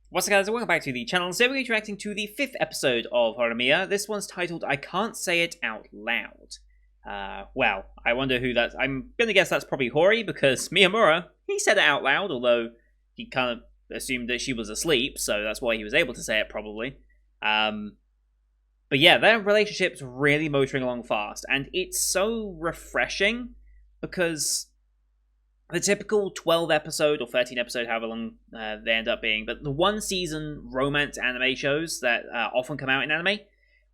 What's up, guys, and welcome back to the channel. Today we're going to be reacting to the 5th episode of Horimiya. This one's titled I Can't Say It Out Loud. Well, I wonder who that's... I'm going to guess that's probably Hori, because Miyamura, he said it out loud, although he kind of assumed that she was asleep, so that's why he was able to say it, probably. But yeah, their relationship's really motoring along fast, and it's so refreshing, because... the typical 12 episode or 13 episode, however long they end up being, but the one season romance anime shows that often come out in anime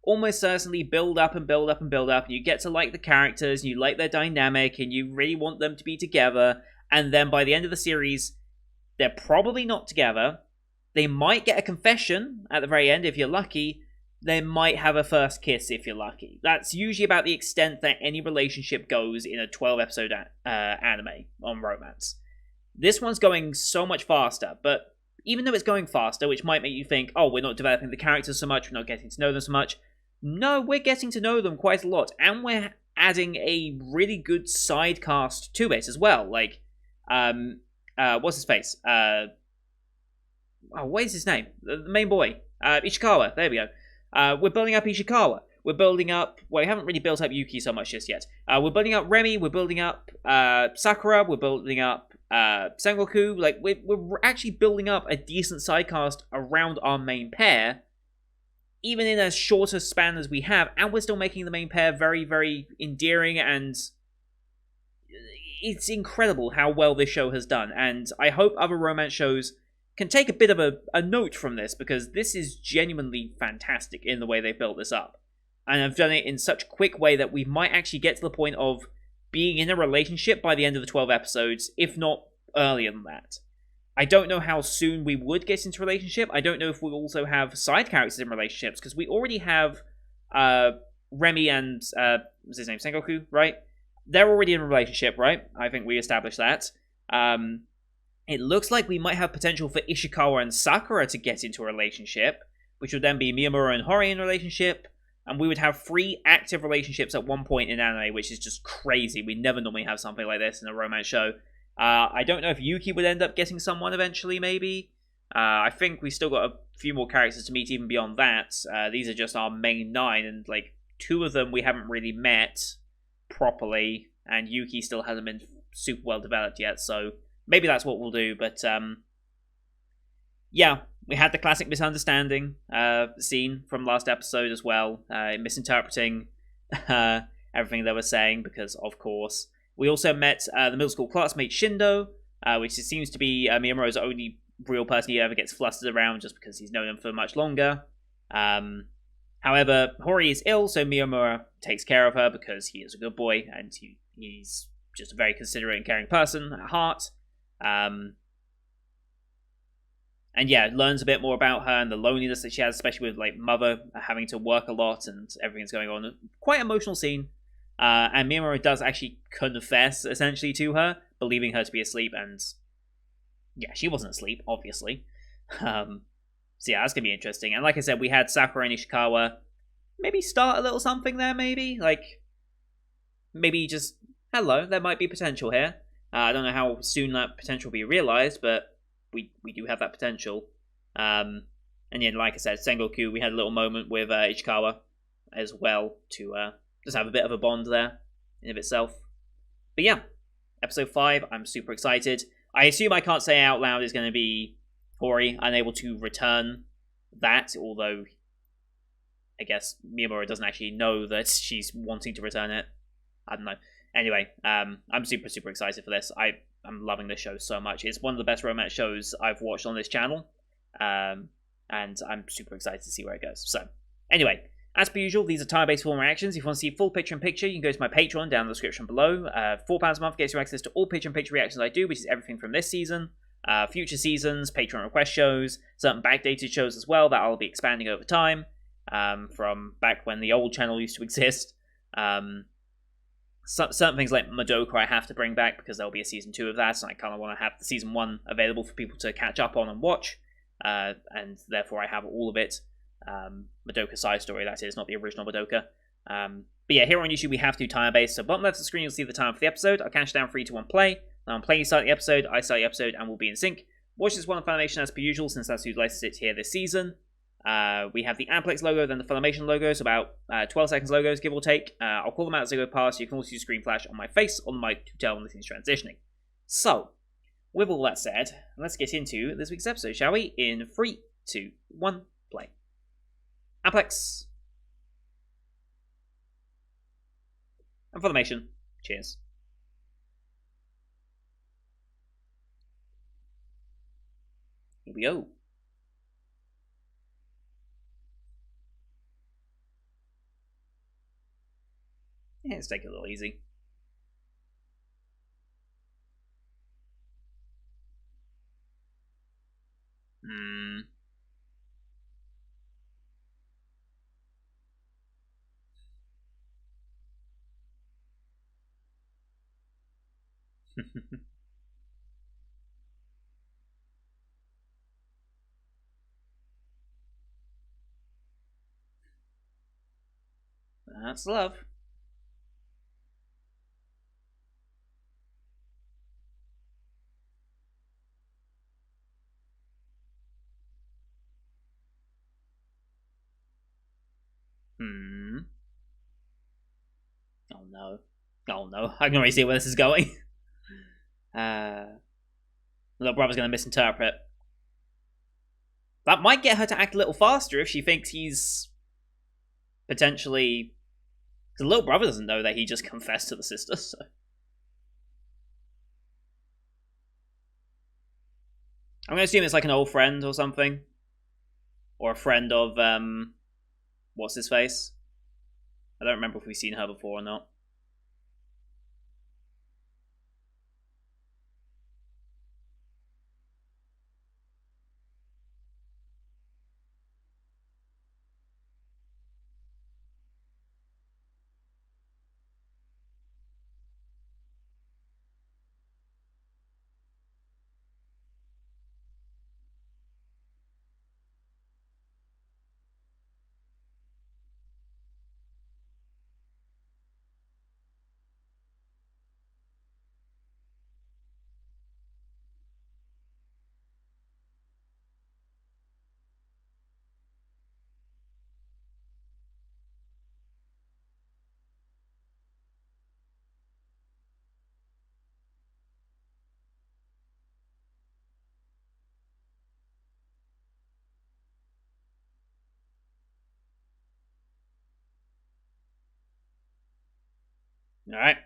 almost certainly build up and build up and build up, and you get to like the characters, and you like their dynamic, and you really want them to be together, and then by the end of the series, they're probably not together. They might get a confession at the very end if you're lucky. They might have a first kiss if you're lucky. That's usually about the extent that any relationship goes in a 12-episode anime on romance. This one's going so much faster, but even though it's going faster, which might make you think, oh, we're not developing the characters so much, we're not getting to know them so much. No, we're getting to know them quite a lot, and we're adding a really good side cast to it as well. Like, what's his face? What is his name? The main boy. Ishikawa, there we go. We're building up Ishikawa. We're building up... well, we haven't really built up Yuki so much just yet. We're building up Remy. We're building up Sakura. We're building up Sengoku. Like, we're actually building up a decent sidecast around our main pair, even in as short a span as we have, and we're still making the main pair very, very endearing, and it's incredible how well this show has done, and I hope other romance shows can take a bit of a note from this, because this is genuinely fantastic in the way they built this up. And I've done it in such a quick way that we might actually get to the point of being in a relationship by the end of the 12 episodes, if not earlier than that. I don't know how soon we would get into a relationship. I don't know if we'll also have side characters in relationships, because we already have Remy and, what's his name, Sengoku, right? They're already in a relationship, right? I think we established that. It looks like we might have potential for Ishikawa and Sakura to get into a relationship, which would then be Miyamura and Hori in a relationship, and we would have 3 active relationships at one point in anime, which is just crazy. We never normally have something like this in a romance show. I don't know if Yuki would end up getting someone eventually, maybe. I think we still got a few more characters to meet even beyond that. These are just our main 9, and like 2 of them we haven't really met properly, and Yuki still hasn't been super well developed yet, so maybe that's what we'll do. But yeah, we had the classic misunderstanding scene from last episode as well, misinterpreting everything they were saying, because of course. We also met the middle school classmate Shindo, which seems to be Miyamura's only real person he ever gets flustered around, just because he's known him for much longer. However, Hori is ill, so Miyamura takes care of her because he is a good boy, and he's just a very considerate and caring person at heart. And yeah, learns a bit more about her and the loneliness that she has, especially with like mother having to work a lot and everything's going on. Quite emotional scene. And Miyamura does actually confess, essentially, to her, believing her to be asleep, and yeah, she wasn't asleep, obviously. So yeah, that's going to be interesting. And like I said, we had Sakura and Ishikawa maybe start a little something there, maybe? Like, maybe just, hello, there might be potential here. I don't know how soon that potential will be realized, but we do have that potential. And yeah, like I said, Sengoku, we had a little moment with Ishikawa as well to... just have a bit of a bond there in of itself. But yeah, episode 5, I'm super excited. I assume I can't say out loud is going to be Hori unable to return that, although I guess Miyamura doesn't actually know that she's wanting to return it. I don't know. Anyway, I'm super, super excited for this. I'm loving this show so much. It's one of the best romance shows I've watched on this channel. And I'm super excited to see where it goes. So, anyway, as per usual, these are time-based form reactions. If you want to see full picture-in-picture, you can go to my Patreon down in the description below. £4 a month gets you access to all picture-in-picture reactions I do, which is everything from this season, future seasons, Patreon request shows, certain backdated shows as well that I'll be expanding over time, from back when the old channel used to exist. Certain things like Madoka I have to bring back because there'll be a season 2 of that, and I kind of want to have the season 1 available for people to catch up on and watch, and therefore I have all of it. Madoka side story, that is, not the original Madoka. But yeah, here on YouTube we have to time-based, so bottom left of the screen you'll see the time for the episode. I'll count down 3, 2, 1, play. Now I'm playing, you start the episode, I start the episode, and we'll be in sync. Watch this one on Funimation as per usual, since that's who licensed it here this season. We have the Aniplex logo, then the Funimation logo, so about 12 seconds logos, give or take. I'll call them out as they go past. You can also use screen flash on my face on the mic to tell when the thing's transitioning. So, with all that said, let's get into this week's episode, shall we? In 3, 2, 1, play. Aniplex. And Funimation. Cheers. Here we go. Yeah, let's take it a little easy. That's love. Oh no. Oh no. I can already see where this is going. Little brother's gonna misinterpret. That might get her to act a little faster if she thinks he's potentially. The little brother doesn't know that he just confessed to the sister, so. I'm gonna assume it's like an old friend or something. Or a friend of, what's his face? I don't remember if we've seen her before or not. Alright.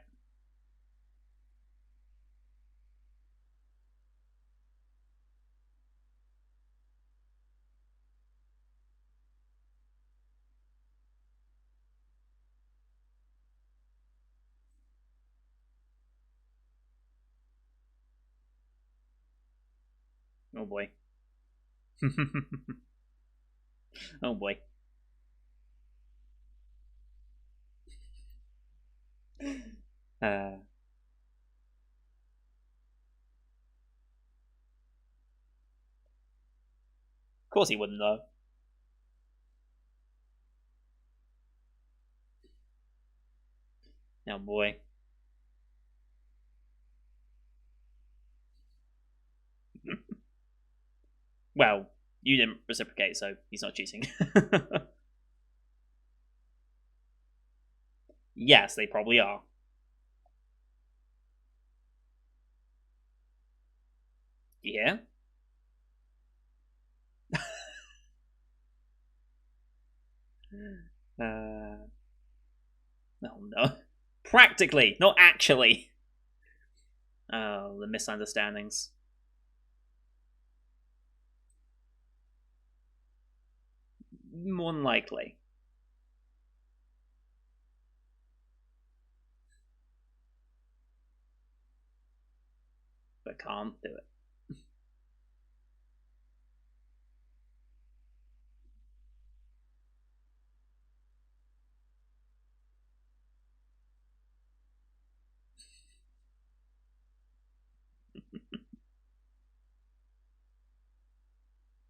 Oh boy. Oh boy. Of course he wouldn't know. Oh boy. Well, you didn't reciprocate, so he's not cheating. Yes, they probably are. Yeah? Oh no. Practically, not actually. Oh, the misunderstandings. More than likely. But can't do it.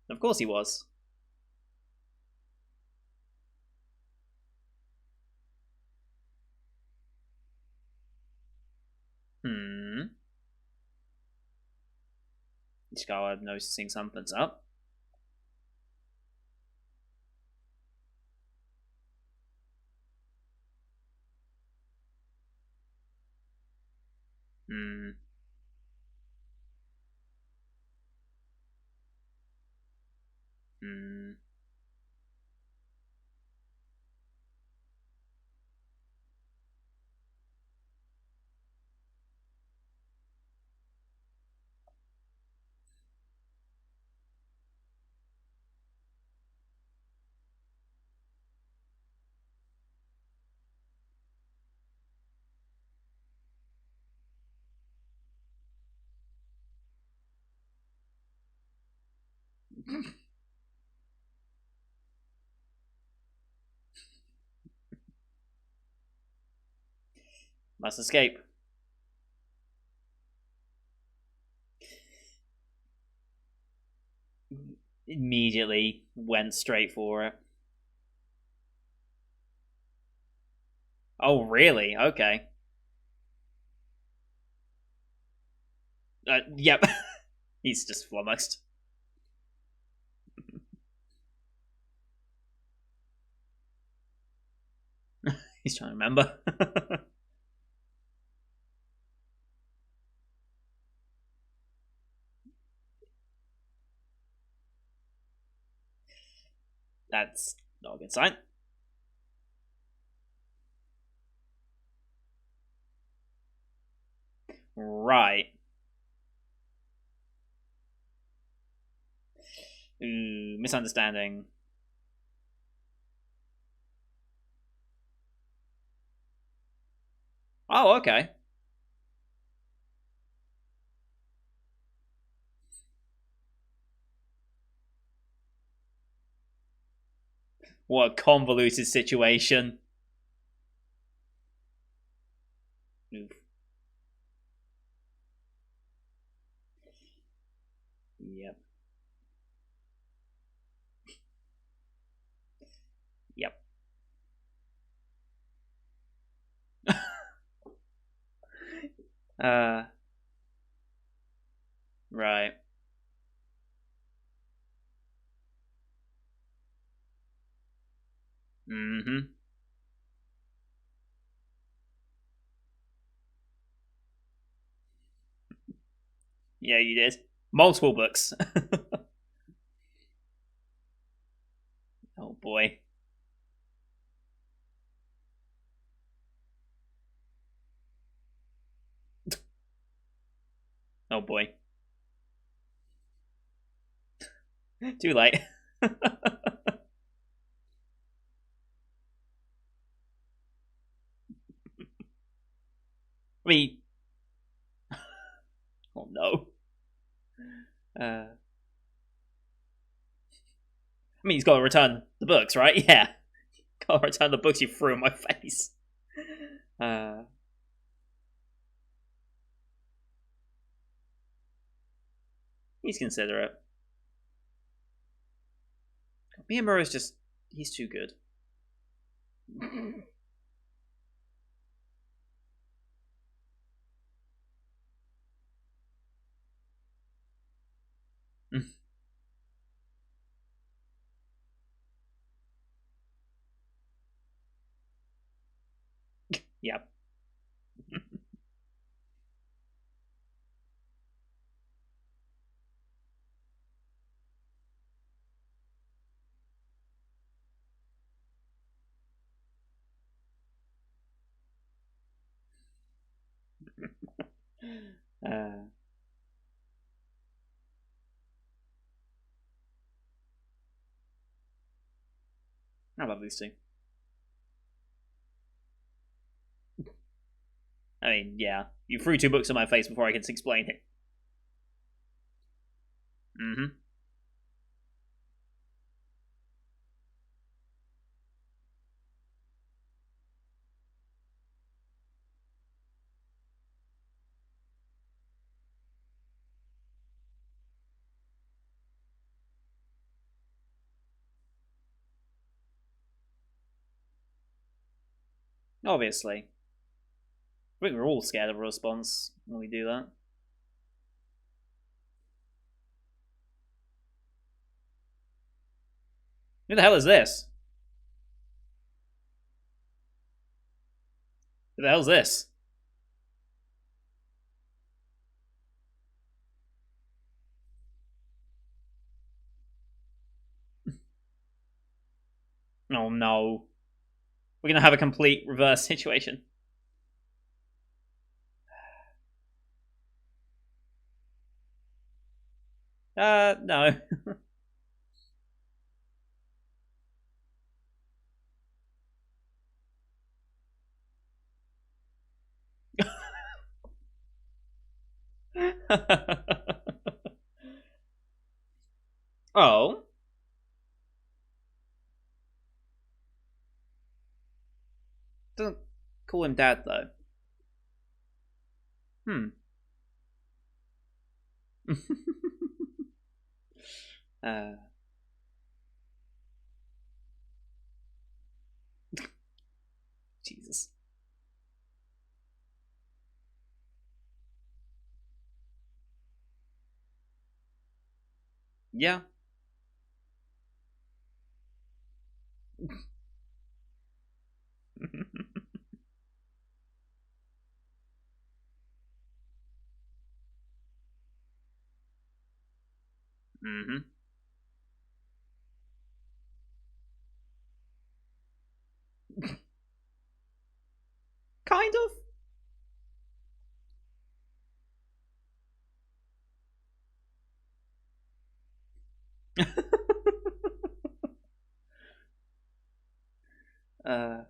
Of course he was. Ishikawa noticing something's up. Hmm. Hmm. Must escape. Immediately went straight for it. Oh, really? Okay. Yep. He's just flummoxed. He's trying to remember. That's not a good sign. Right. Ooh, misunderstanding. Oh, okay. What a convoluted situation. Oof. Yep. Yep. uh, right. Mm-hmm. Yeah, you did. Multiple books. Oh boy. Oh boy. Too late. I mean, oh no. I mean, he's got to return the books, right? Yeah. Got to return the books you threw in my face. Uh, he's considerate. Miyamura is just, he's too good. Yep. Uh, I love these two. I mean, yeah. You threw two books in my face before I could explain it. Mm-hmm. Obviously. I think we're all scared of a response when we do that. Who the hell is this? Who the hell's this? Oh no. We're gonna have a complete reverse situation. No. Oh. Doesn't call him dad, though. Hmm. uh, Jesus. Yeah. Mm-hmm. Kind of. uh,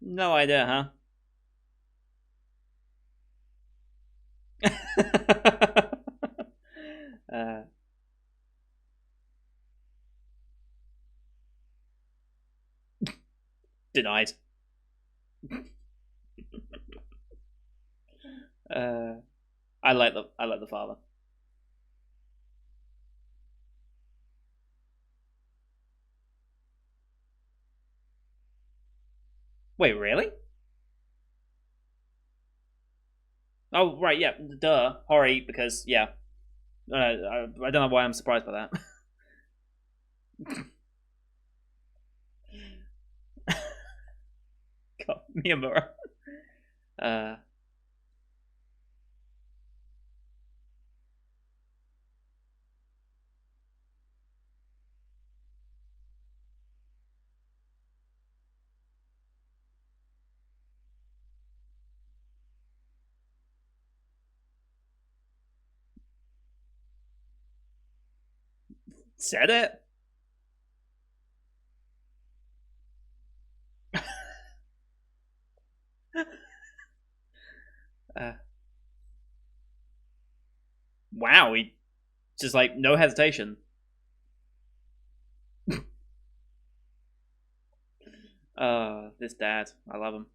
no idea, huh? uh, denied. Uh, I like the father. Wait, really? Oh, right, yeah, duh, Hori, because yeah, I don't know why I'm surprised by that. God, Miyamura. Uh, said it. Uh, wow, he just like no hesitation. This dad, I love him.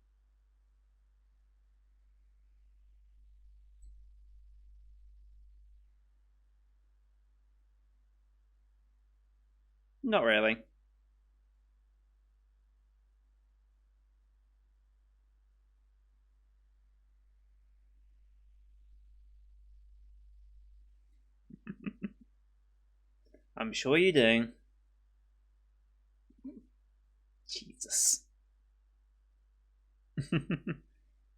Not really. I'm sure you do. Jesus. And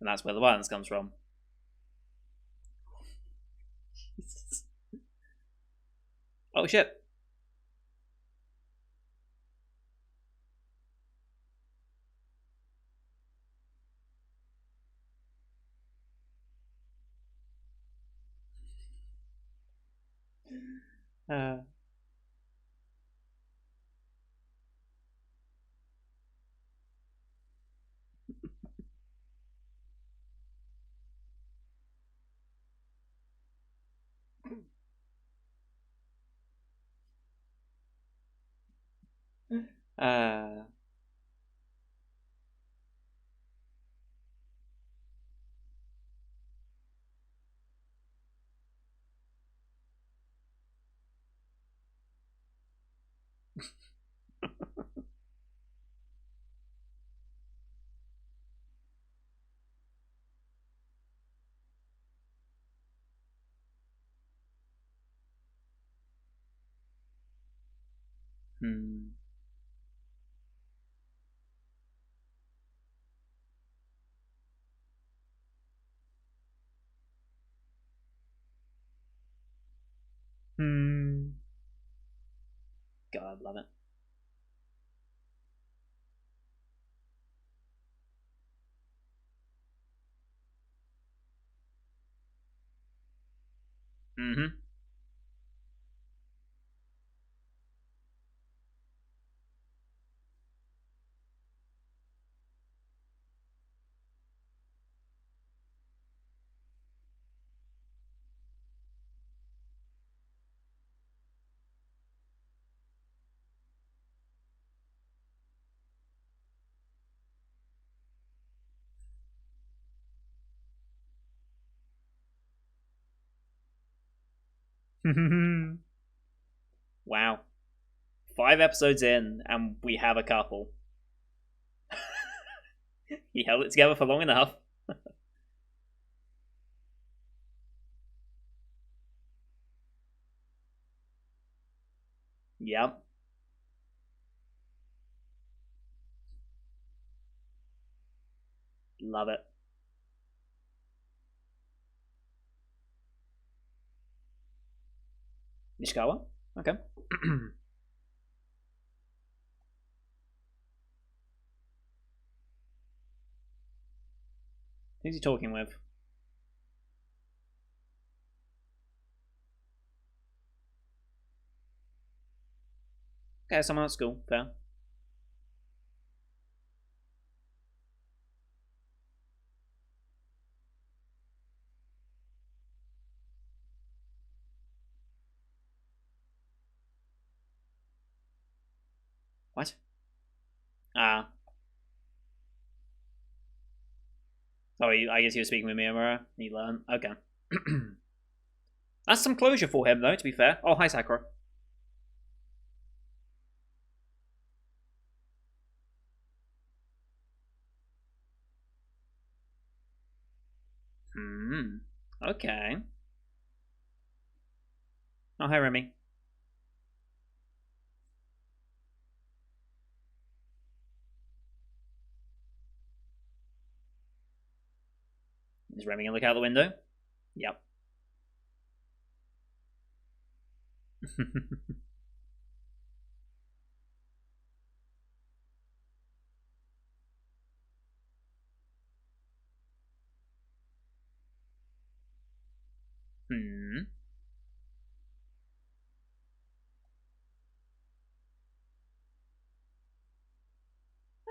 that's where the violence comes from. Oh shit. Uh, uh, Hmm. Hmm. God, love it. Mm-hmm. Wow. 5 episodes in, and we have a couple. He held it together for long enough. Yep. Love it. Nishikawa? Okay. Who's he talking with? Okay, someone at school. Fair. What? Ah. Oh, I guess he was speaking with Miyamura. He learned. Okay. That's some closure for him, though, to be fair. Oh, hi, Sakura. Hmm. Okay. Oh, hi, Remy. Is Remy gonna look out the window? Yep. Hmm.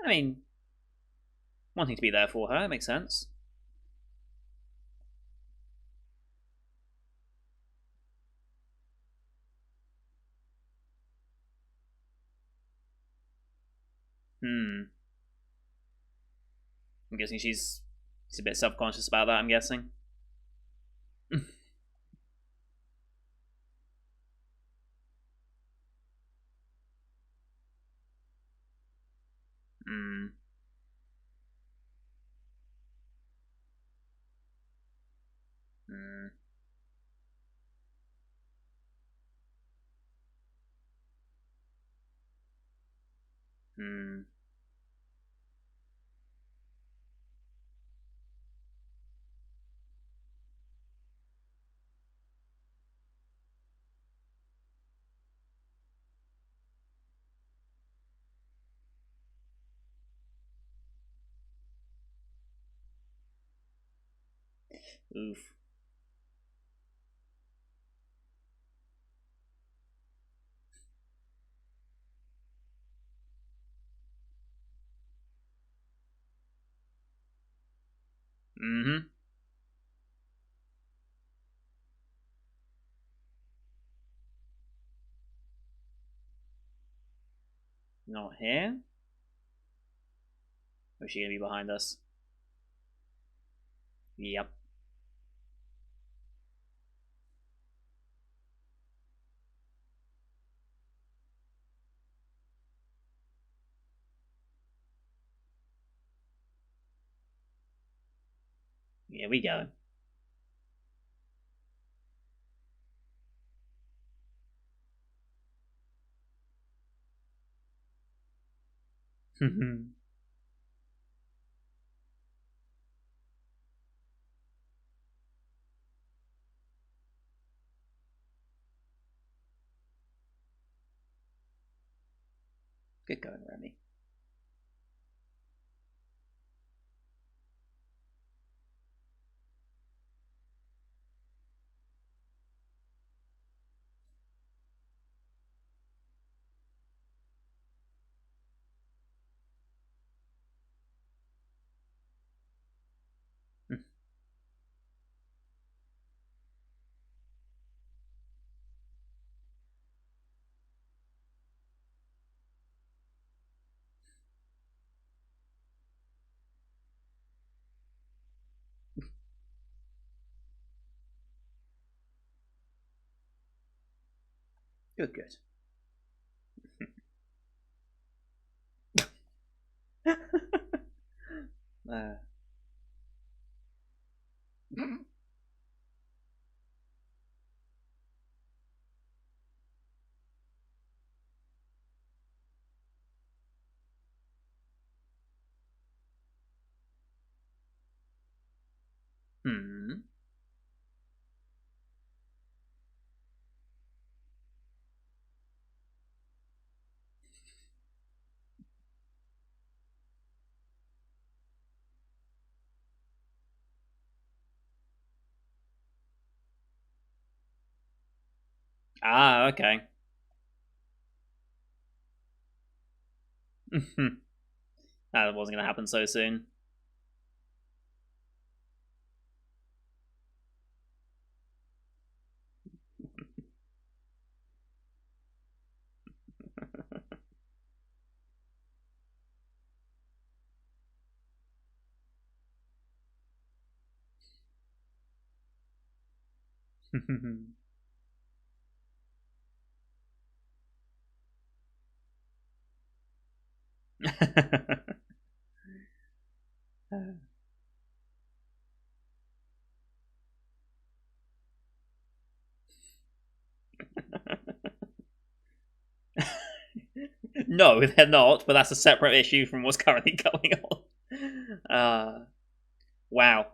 I mean, wanting to be there for her makes sense. Hmm. I'm guessing she's a bit self-conscious about that. I'm guessing. Hmm. Hmm. Hmm. Oof. Mm-hmm. Not here. Or is she gonna be behind us? Yep. Here we go. Good going, Remy. Good, good. uh. Hmm. Ah, okay. That wasn't going to happen so soon. No, they're not, but that's a separate issue from what's currently going on. Wow.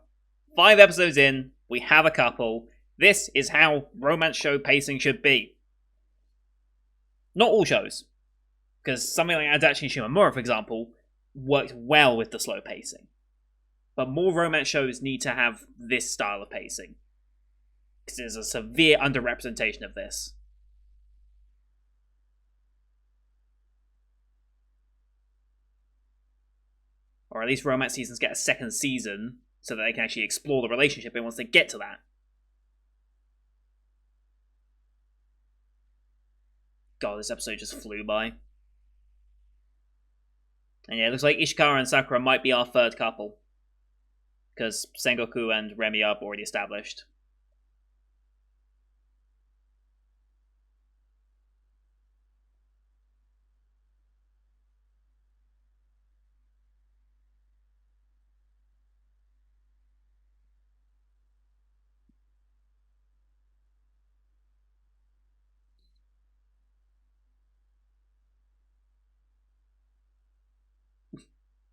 5 episodes in, we have a couple. This is how romance show pacing should be. Not all shows, because something like Adachi Shimamura, for example, worked well with the slow pacing. But more romance shows need to have this style of pacing, because there's a severe underrepresentation of this. Or at least romance seasons get a second season so that they can actually explore the relationship and once they get to that. God, this episode just flew by. And yeah, it looks like Ishikawa and Sakura might be our third couple. Because Sengoku and Remy are already established.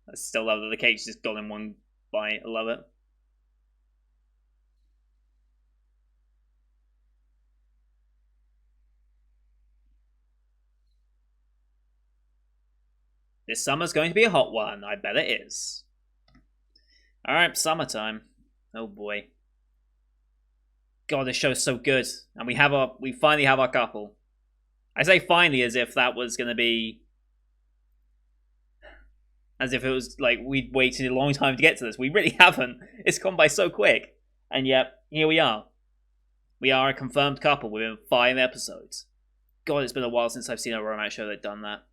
I still love that the cake's just gone in one bite. I love it. This summer's going to be a hot one. I bet it is. Alright, summertime. Oh boy. God, this show's so good. And we finally have our couple. I say finally as if that was gonna be, as if it was like we'd waited a long time to get to this. We really haven't. It's gone by so quick. And yet, here we are. We are a confirmed couple within 5 episodes. God, it's been a while since I've seen a romance show that done that.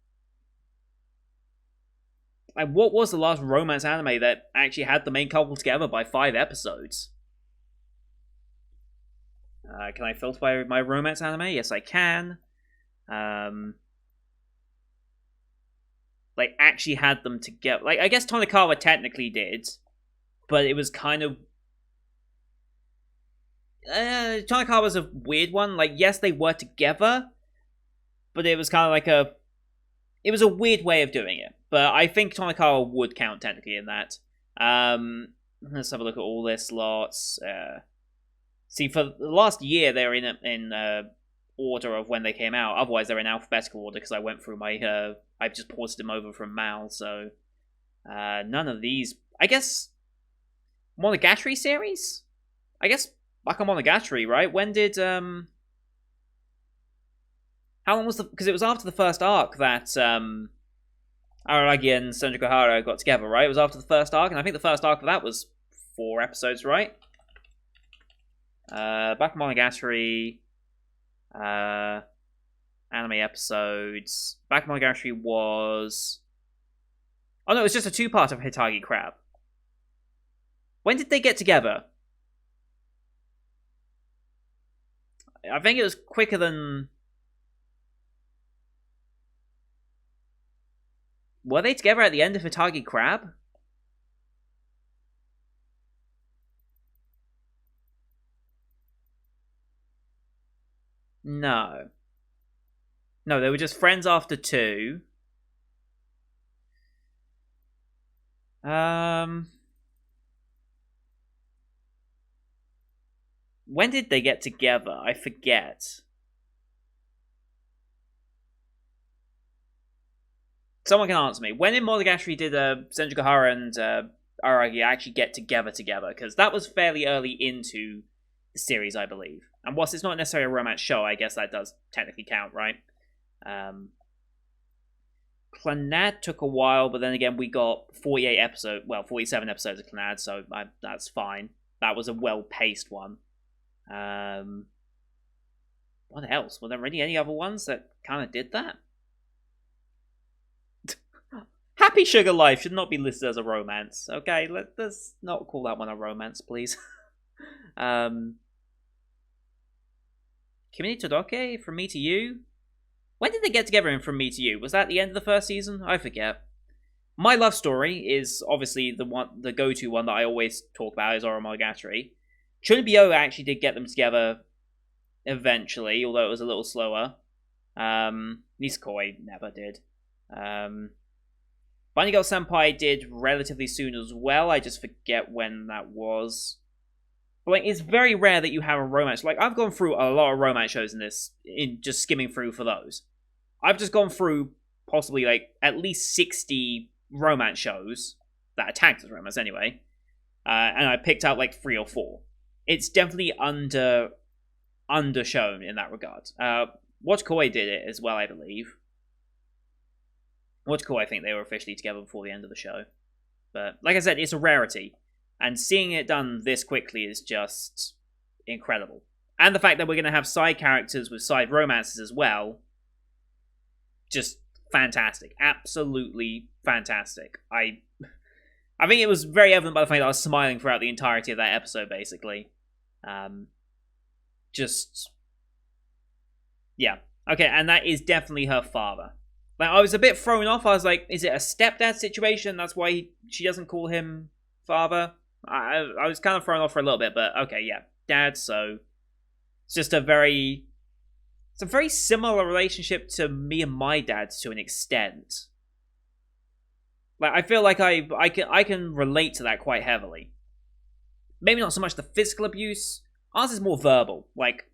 Like, what was the last romance anime that actually had the main couple together by 5 episodes? Can I filter by my romance anime? Yes, I can. Like, actually had them together. Like, I guess Tonikawa technically did, but it was kind of. Tonikawa's a weird one. Like, yes, they were together, but it was kind of like a. it was a weird way of doing it, but I think Tonikawa would count technically in that. Let's have a look at all this lots. See, for the last year, they're in order of when they came out. Otherwise, they're in alphabetical order because I went through my. I've just ported them over from Mal, so none of these. I guess Monogatari series. I guess back on Monogatari, right? When did How long was the? Because it was after the first arc that Araragi and Senjukuhara got together, right? It was after the first arc, and I think the first arc of that was 4 episodes, right? Back in Monogatari, anime episodes. Back in Monogatari was... Oh no, it was just a 2-part of Hitagi Crab. When did they get together? I think it was quicker than... Were they together at the end of Hitagi Crab? No. No, they were just friends after 2. When did they get together? I forget. Someone can answer me. When in Monogatari did Senjukuhara and Araragi actually get together? Because that was fairly early into the series, I believe. And whilst it's not necessarily a romance show, I guess that does technically count, right? Clannad took a while, but then again, we got 47 episodes of Clannad, so that's fine. That was a well-paced one. What else? Were there really any other ones that kind of did that? Happy Sugar Life should not be listed as a romance. Okay, let's not call that one a romance, please. Kimi ni Todoke, From Me to You? When did they get together in From Me to You? Was that the end of the first season? I forget. My love story is obviously the go-to one that I always talk about is Oromonogatari. Chunibyo actually did get them together eventually, although it was a little slower. Nisekoi never did. Bunny Girl Senpai did relatively soon as well. I just forget when that was. But like, it's very rare that you have a romance. Like, I've gone through a lot of romance shows in just skimming through for those. I've just gone through possibly like at least 60 romance shows that are tagged as romance anyway, and I picked out like 3 or 4. It's definitely undershown in that regard. Watch Koi did it as well, I believe. Watch Koi, I think they were officially together before the end of the show. But like I said, it's a rarity. And seeing it done this quickly is just incredible. And the fact that we're going to have side characters with side romances as well, just fantastic. Absolutely fantastic. I think it was very evident by the fact that I was smiling throughout the entirety of that episode, basically. Yeah. Okay, and that is definitely her father. Like, I was a bit thrown off. I was like, is it a stepdad situation? That's why she doesn't call him father? I was kind of thrown off for a little bit, but okay, yeah. Dad, so... It's just a very similar relationship to me and my dad to an extent. Like, I feel like I can relate to that quite heavily. Maybe not so much the physical abuse. Ours is more verbal. Like,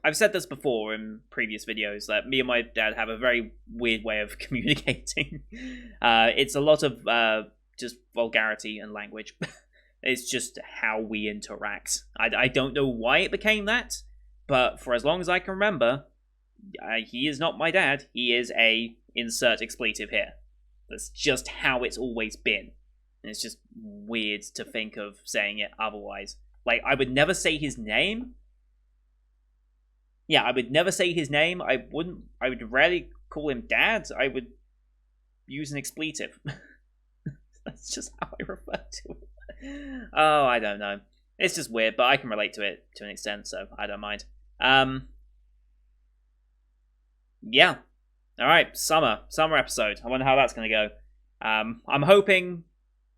I've said this before in previous videos, that me and my dad have a very weird way of communicating. It's a lot of just vulgarity and language. It's just how we interact. I don't know why it became that, but for as long as I can remember, he is not my dad. He is a insert expletive here. That's just how it's always been. And it's just weird to think of saying it otherwise. Like, I would never say his name. Yeah, I would never say his name. I would rarely call him Dad. I would use an expletive. That's just how I refer to it. Oh, I don't know. It's just weird, but I can relate to it to an extent, so I don't mind. Yeah. Alright, summer episode. I wonder how that's going to go. I'm hoping,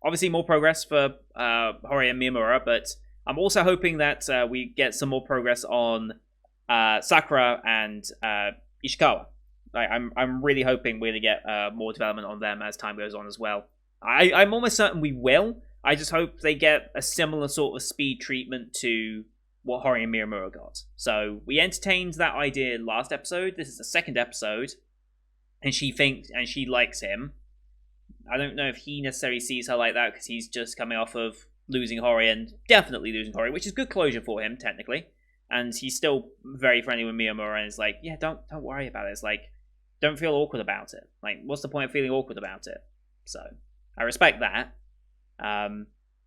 obviously, more progress for Horimiya and Miyamura, but I'm also hoping that we get some more progress on Sakura and Ishikawa. I'm really hoping we're going to get more development on them as time goes on as well. I'm almost certain we will. I just hope they get a similar sort of speed treatment to what Hori and Miramura got. So we entertained that idea last episode. This is the second episode, and she likes him. I don't know if he necessarily sees her like that because he's just coming off of losing Hori and definitely losing Hori, which is good closure for him technically. And he's still very friendly with Miramura and is like, yeah, don't worry about it. It's like, don't feel awkward about it. Like, what's the point of feeling awkward about it? So I respect that.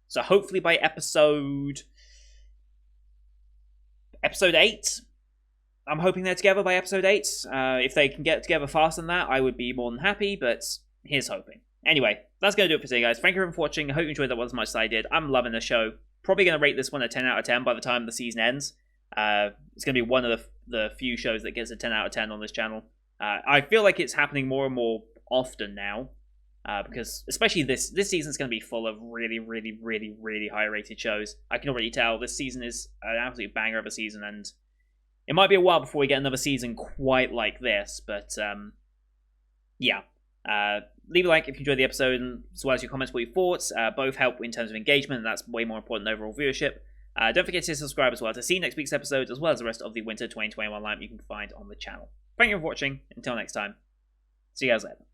So hopefully by episode 8, I'm hoping they're together by episode 8. If they can get together faster than that, I would be more than happy, but here's hoping. Anyway, that's going to do it for today, guys. Thank you for watching. I hope you enjoyed that one as much as I did. I'm loving the show. Probably going to rate this one a 10 out of 10 by the time the season ends. It's going to be one of the few shows that gets a 10 out of 10 on this channel. I feel like it's happening more and more often now. Because especially this season's going to be full of really, really, really, really high-rated shows. I can already tell this season is an absolute banger of a season, and it might be a while before we get another season quite like this, but yeah. Leave a like if you enjoyed the episode, as well as your comments, what you thought. Both help in terms of engagement, and that's way more important than overall viewership. Don't forget to subscribe as well to see next week's episode, as well as the rest of the Winter 2021 lineup you can find on the channel. Thank you for watching. Until next time, see you guys later.